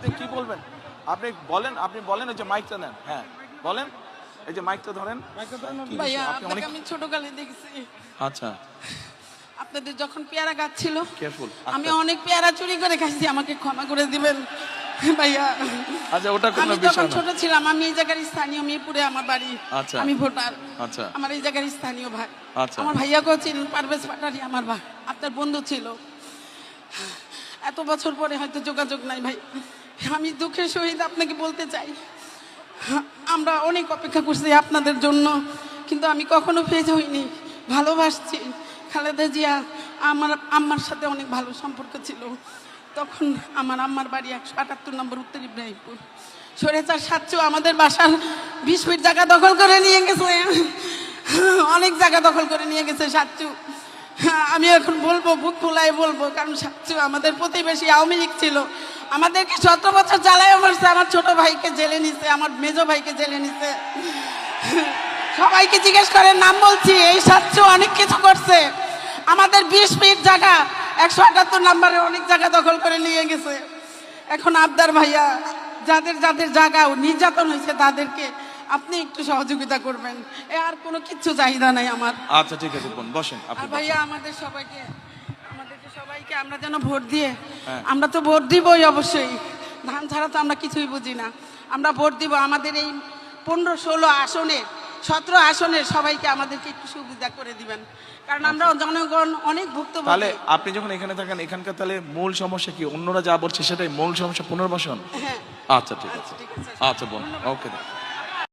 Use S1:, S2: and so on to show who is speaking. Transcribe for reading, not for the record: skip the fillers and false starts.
S1: আপনি কি বলবেন? আপনি বলেন, আপনি বলেন, ওই যে মাইকটা নেন। হ্যাঁ বলেন, এই যে মাইকটা ধরেন। কি
S2: ভাইয়া
S1: আপনি
S2: আপনাকে
S1: অনেক
S2: আমি ছোটকালে দেখছি,
S1: আচ্ছা
S2: আপনাদের যখন পেয়ারা গাছ ছিল
S1: কেয়ারফুল।
S2: আমি অনেক পেয়ারা চুরি করে খাইছি, আমাকে ক্ষমা করে দিবেন ভাইয়া।
S1: আচ্ছা ওটা কোনো
S2: আমি
S1: বিষয়
S2: যখন
S1: না।
S2: ছোট ছিলাম, আমি এই জায়গার স্থানীয়, মিরপুরে আমার বাড়ি।
S1: আচ্ছা।
S2: আমি ভোটার।
S1: আচ্ছা
S2: আমার এই জায়গার স্থানীয় ভাই।
S1: আচ্ছা।
S2: আমার ভাইয়াকেও চিনেন, পারভেজ পাটারি আমার ভাই, আপনার বন্ধু ছিল। এত বছর পরে হয়তো যোগাযোগ নাই ভাই। আমি দুঃখের সহিত আপনাকে বলতে চাই, আমরা অনেক অপেক্ষা করছি আপনাদের জন্য, কিন্তু আমি কখনো ফেজ হইনি, ভালোবাসছি। খালেদা জিয়া আমার আম্মার সাথে অনেক ভালো সম্পর্ক ছিল। তখন আমার আম্মার বাড়ি 178 নম্বর উত্তর ইব্রাহিমপুর। সরেচার সাচ্চু আমাদের বাসার 20 ফিট জায়গা দখল করে নিয়ে গেছে, অনেক জায়গা দখল করে নিয়ে গেছে সাচ্চু। আমি এখন বলবো, বুক খোলাই বলবো, কারণ সাচ্চু আমাদের প্রতিবেশী, আওয়ামী লীগ ছিল, আমাদেরকে 17 বছর জ্বালায় মারছে। আমার ছোট ভাইকে জেলে নিছে, আমার মেজো ভাইকে জেলে নিছে। সবাইকে জিজ্ঞেস করে, নাম বলছি, এই সাচ্চু অনেক কিছু করছে। আমাদের 20 ফিট জায়গা 178 নম্বরে অনেক জায়গা দখল করে নিয়ে গেছে। এখন আবদার ভাইয়া, যাদের যাদের জায়গা নির্যাতন হয়েছে তাদেরকে আপনি একটু সহযোগিতা করবেন, এ আর কোনো কিচ্ছু চাহিদা নাই আমার।
S1: আচ্ছা ঠিক আছে বোন, বসেন আপনি
S2: আর ভাইয়া আমাদেরকে সবাইকে আমরা যেন ভোট দিয়ে,
S1: হ্যাঁ।
S2: আমরা তো ভোট দিবই অবশ্যই, ধান ছাড়া তো আমরা কিছুই বুঝি না। আমরা ভোট দিব, আমাদের এই 15-16 আসনে, 17 আসনের সবাইকে আমাদেরকে একটু সুবিধা করে দিবেন, কারণ আমরা জনগণ অনেক ভুক্তভোগী।
S1: তাহলে আপনি যখন এখানে থাকেন, এখানকার তাহলে মূল সমস্যা কি? অন্যরা যা বলছে সেটাই মূল সমস্যা, পুনর্বাসন?
S2: হ্যাঁ
S1: আচ্ছা ঠিক আছে।
S2: ঠিক আছে।
S1: আচ্ছা বোন, ওকে।